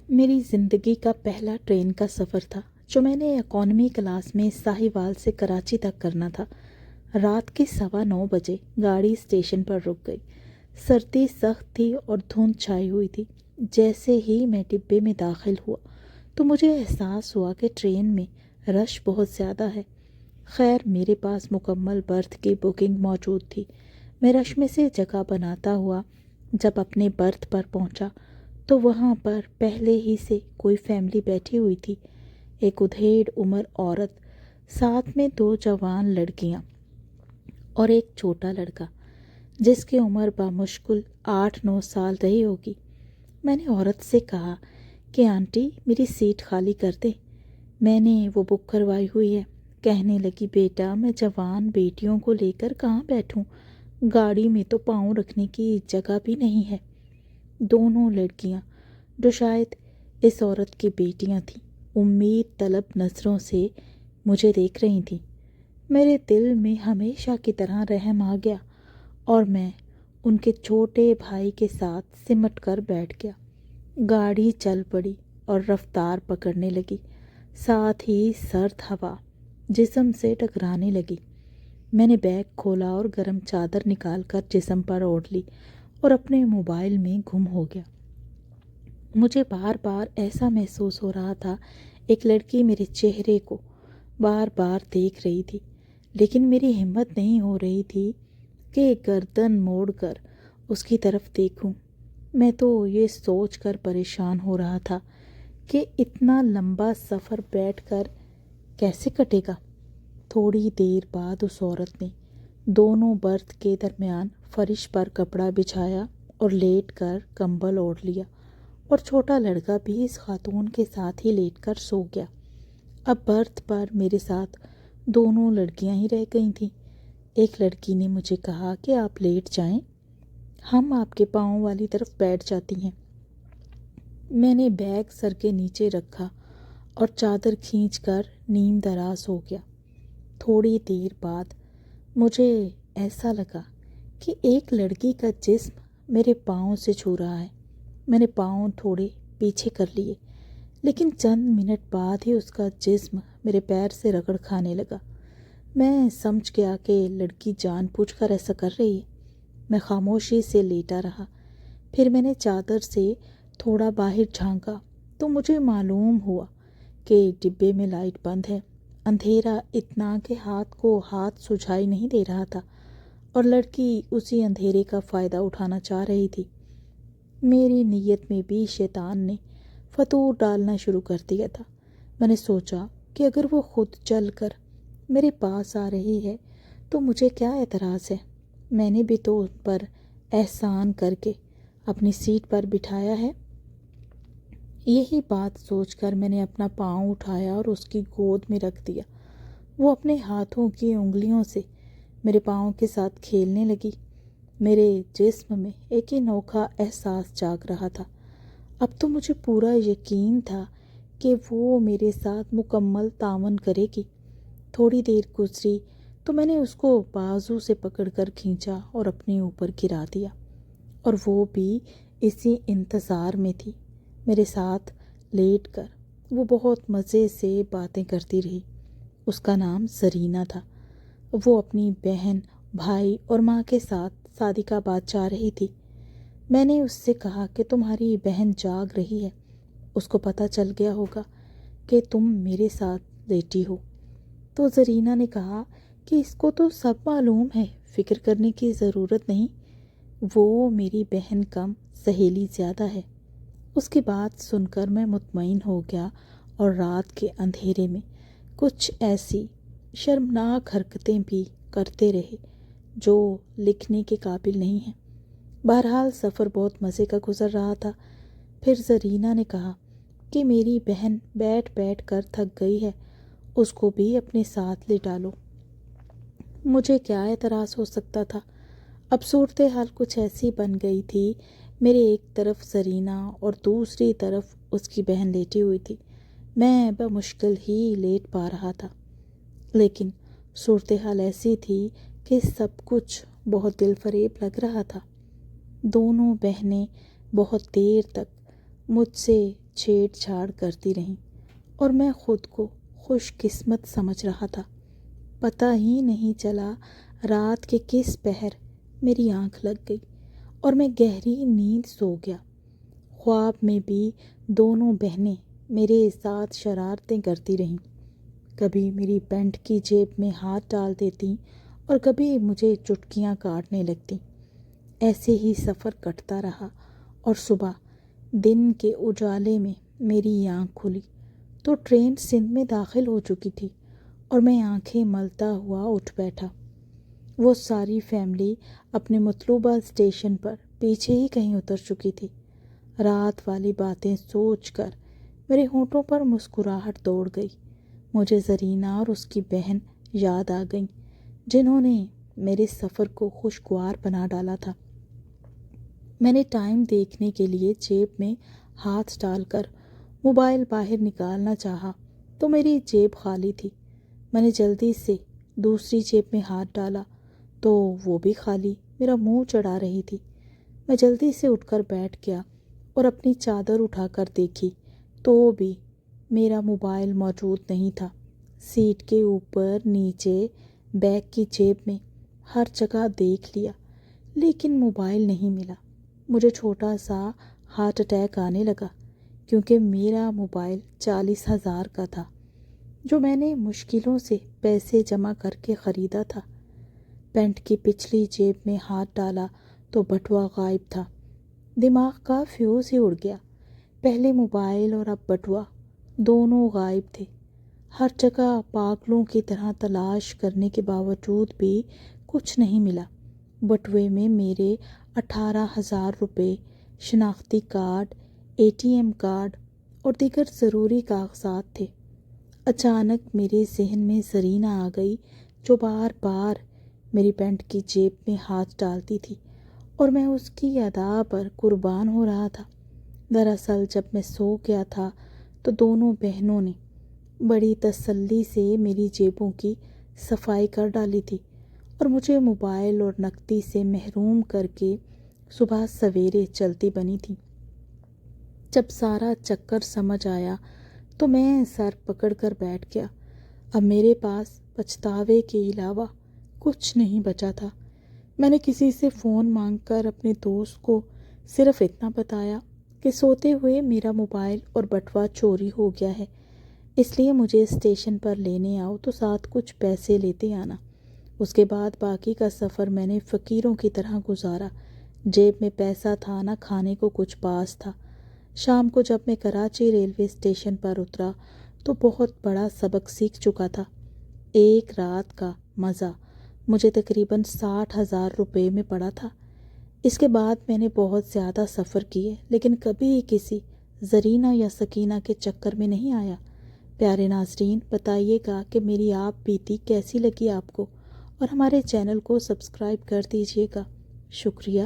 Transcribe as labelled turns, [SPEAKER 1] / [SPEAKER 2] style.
[SPEAKER 1] میری زندگی کا پہلا ٹرین کا سفر تھا جو میں نے اکانومی کلاس میں ساہیوال سے کراچی تک کرنا تھا۔ رات کے 9:15 بجے گاڑی اسٹیشن پر رک گئی۔ سردی سخت تھی اور دھند چھائی ہوئی تھی۔ جیسے ہی میں ڈبے میں داخل ہوا تو مجھے احساس ہوا کہ ٹرین میں رش بہت زیادہ ہے۔ خیر میرے پاس مکمل برتھ کی بکنگ موجود تھی۔ میں رش میں سے جگہ بناتا ہوا جب اپنے برتھ پر پہنچا تو وہاں پر پہلے ہی سے کوئی فیملی بیٹھی ہوئی تھی۔ ایک ادھیڑ عمر عورت، ساتھ میں 2 جوان لڑکیاں اور ایک چھوٹا لڑکا جس کی عمر بامشکل 8-9 سال رہی ہوگی۔ میں نے عورت سے کہا کہ آنٹی میری سیٹ خالی کر دیں، میں نے وہ بک کروائی ہوئی ہے۔ کہنے لگی بیٹا میں جوان بیٹیوں کو لے کر کہاں بیٹھوں، گاڑی میں تو پاؤں رکھنے کی جگہ بھی نہیں ہے۔ دونوں لڑکیاں جو شاید اس عورت کی بیٹیاں تھیں امید طلب نظروں سے مجھے دیکھ رہی تھیں۔ میرے دل میں ہمیشہ کی طرح رحم آ گیا اور میں ان کے چھوٹے بھائی کے ساتھ سمٹ کر بیٹھ گیا۔ گاڑی چل پڑی اور رفتار پکڑنے لگی، ساتھ ہی سرد ہوا جسم سے ٹکرانے لگی۔ میں نے بیگ کھولا اور گرم چادر نکال کر جسم پر اوڑھ لی اور اپنے موبائل میں گم ہو گیا۔ مجھے بار بار ایسا محسوس ہو رہا تھا ایک لڑکی میرے چہرے کو بار بار دیکھ رہی تھی، لیکن میری ہمت نہیں ہو رہی تھی کہ گردن موڑ کر اس کی طرف دیکھوں۔ میں تو یہ سوچ کر پریشان ہو رہا تھا کہ اتنا لمبا سفر بیٹھ کر کیسے کٹے گا۔ تھوڑی دیر بعد اس عورت نے دونوں برتھ کے درمیان فرش پر کپڑا بچھایا اور لیٹ کر کمبل اوڑھ لیا، اور چھوٹا لڑکا بھی اس خاتون کے ساتھ ہی لیٹ کر سو گیا۔ اب برتھ پر میرے ساتھ دونوں لڑکیاں ہی رہ گئی تھیں۔ ایک لڑکی نے مجھے کہا کہ آپ لیٹ جائیں، ہم آپ کے پاؤں والی طرف بیٹھ جاتی ہیں۔ میں نے بیگ سر کے نیچے رکھا اور چادر کھینچ کر نیم دراز ہو گیا۔ تھوڑی دیر بعد مجھے ایسا لگا کہ ایک لڑکی کا جسم میرے پاؤں سے چھو رہا ہے۔ میں نے پاؤں تھوڑے پیچھے کر لیے، لیکن چند منٹ بعد ہی اس کا جسم میرے پیر سے رگڑ کھانے لگا۔ میں سمجھ گیا کہ لڑکی جان بوجھ کر ایسا کر رہی ہے۔ میں خاموشی سے لیٹا رہا۔ پھر میں نے چادر سے تھوڑا باہر جھانکا تو مجھے معلوم ہوا کہ ڈبے میں لائٹ بند ہے۔ اندھیرا اتنا کہ ہاتھ کو ہاتھ سجھائی نہیں دے رہا تھا، اور لڑکی اسی اندھیرے کا فائدہ اٹھانا چاہ رہی تھی۔ میری نیت میں بھی شیطان نے فطور ڈالنا شروع کر دیا تھا۔ میں نے سوچا کہ اگر وہ خود چل کر میرے پاس آ رہی ہے تو مجھے کیا اعتراض ہے، میں نے بھی تو ان پر احسان کر کے اپنی سیٹ پر بٹھایا ہے۔ یہی بات سوچ کر میں نے اپنا پاؤں اٹھایا اور اس کی گود میں رکھ دیا۔ وہ اپنے ہاتھوں کی انگلیوں سے میرے پاؤں کے ساتھ کھیلنے لگی۔ میرے جسم میں ایک انوکھا احساس جاگ رہا تھا۔ اب تو مجھے پورا یقین تھا کہ وہ میرے ساتھ مکمل تعاون کرے گی۔ تھوڑی دیر گزری تو میں نے اس کو بازو سے پکڑ کر کھینچا اور اپنے اوپر گرا دیا، اور وہ بھی اسی انتظار میں تھی۔ میرے ساتھ لیٹ کر وہ بہت مزے سے باتیں کرتی رہی۔ اس کا نام زرینہ تھا۔ وہ اپنی بہن، بھائی اور ماں کے ساتھ صادق آباد جا رہی تھی۔ میں نے اس سے کہا کہ تمہاری بہن جاگ رہی ہے، اس کو پتہ چل گیا ہوگا کہ تم میرے ساتھ لیٹی ہو۔ تو زرینہ نے کہا کہ اس کو تو سب معلوم ہے، فکر کرنے کی ضرورت نہیں، وہ میری بہن کم سہیلی زیادہ ہے۔ اس کی بات سن کر میں مطمئن ہو گیا اور رات کے اندھیرے میں کچھ ایسی شرمناک حرکتیں بھی کرتے رہے جو لکھنے کے قابل نہیں ہیں۔ بہرحال سفر بہت مزے کا گزر رہا تھا۔ پھر زرینہ نے کہا کہ میری بہن بیٹھ بیٹھ کر تھک گئی ہے، اس کو بھی اپنے ساتھ لے ڈالو۔ مجھے کیا اعتراض ہو سکتا تھا؟ اب صورتحال کچھ ایسی بن گئی تھی، میرے ایک طرف زرینہ اور دوسری طرف اس کی بہن لیٹی ہوئی تھی۔ میں بمشکل ہی لیٹ پا رہا تھا، لیکن صورتحال ایسی تھی کہ سب کچھ بہت دل فریب لگ رہا تھا۔ دونوں بہنیں بہت دیر تک مجھ سے چھیڑ چھاڑ کرتی رہیں اور میں خود کو خوش قسمت سمجھ رہا تھا۔ پتہ ہی نہیں چلا رات کے کس پہر میری آنکھ لگ گئی اور میں گہری نیند سو گیا۔ خواب میں بھی دونوں بہنیں میرے ساتھ شرارتیں کرتی رہیں، کبھی میری پینٹ کی جیب میں ہاتھ ڈال دیتی اور کبھی مجھے چٹکیاں کاٹنے لگتی۔ ایسے ہی سفر کٹتا رہا اور صبح دن کے اجالے میں میری آنکھ کھلی تو ٹرین سندھ میں داخل ہو چکی تھی اور میں آنکھیں ملتا ہوا اٹھ بیٹھا۔ وہ ساری فیملی اپنے مطلوبہ اسٹیشن پر پیچھے ہی کہیں اتر چکی تھی۔ رات والی باتیں سوچ کر میرے ہونٹوں پر مسکراہٹ دوڑ گئی۔ مجھے زرینہ اور اس کی بہن یاد آ گئیں جنہوں نے میرے سفر کو خوشگوار بنا ڈالا تھا۔ میں نے ٹائم دیکھنے کے لیے جیب میں ہاتھ ڈال کر موبائل باہر نکالنا چاہا تو میری جیب خالی تھی۔ میں نے جلدی سے دوسری جیب میں ہاتھ ڈالا تو وہ بھی خالی، میرا منہ چڑھا رہی تھی۔ میں جلدی سے اٹھ کر بیٹھ گیا اور اپنی چادر اٹھا کر دیکھی تو بھی میرا موبائل موجود نہیں تھا۔ سیٹ کے اوپر، نیچے، بیگ کی جیب میں، ہر جگہ دیکھ لیا لیکن موبائل نہیں ملا۔ مجھے چھوٹا سا ہارٹ اٹیک آنے لگا کیونکہ میرا موبائل 40,000 کا تھا جو میں نے مشکلوں سے پیسے جمع کر کے خریدا تھا۔ پینٹ کی پچھلی جیب میں ہاتھ ڈالا تو بٹوا غائب تھا۔ دماغ کا فیوز ہی اڑ گیا۔ پہلے موبائل اور اب بٹوا، دونوں غائب تھے۔ ہر جگہ پاگلوں کی طرح تلاش کرنے کے باوجود بھی کچھ نہیں ملا۔ بٹوے میں میرے 18,000 روپے، شناختی کارڈ، ATM کارڈ اور دیگر ضروری کاغذات تھے۔ اچانک میرے ذہن میں زرینہ آ گئی جو بار بار میری پینٹ کی جیب میں ہاتھ ڈالتی تھی اور میں اس کی ادا پر قربان ہو رہا تھا۔ دراصل جب میں سو گیا تھا تو دونوں بہنوں نے بڑی تسلی سے میری جیبوں کی صفائی کر ڈالی تھی اور مجھے موبائل اور نقدی سے محروم کر کے صبح سویرے چلتی بنی تھی۔ جب سارا چکر سمجھ آیا تو میں سر پکڑ کر بیٹھ گیا۔ اب میرے پاس پچھتاوے کے علاوہ کچھ نہیں بچا تھا۔ میں نے کسی سے فون مانگ کر اپنے دوست کو صرف اتنا بتایا کہ سوتے ہوئے میرا موبائل اور بٹوا چوری ہو گیا ہے، اس لیے مجھے اسٹیشن پر لینے آؤ تو ساتھ کچھ پیسے لیتے آنا۔ اس کے بعد باقی کا سفر میں نے فقیروں کی طرح گزارا۔ جیب میں پیسہ تھا نہ کھانے کو کچھ پاس تھا۔ شام کو جب میں کراچی ریلوے اسٹیشن پر اترا تو بہت بڑا سبق سیکھ چکا تھا۔ ایک رات کا مزہ مجھے تقریباً 60,000 روپے میں پڑا تھا۔ اس کے بعد میں نے بہت زیادہ سفر کیے لیکن کبھی کسی زرینہ یا سکینہ کے چکر میں نہیں آیا۔ پیارے ناظرین، بتائیے گا کہ میری آپ بیتی کیسی لگی آپ کو، اور ہمارے چینل کو سبسکرائب کر دیجیے گا۔ شکریہ۔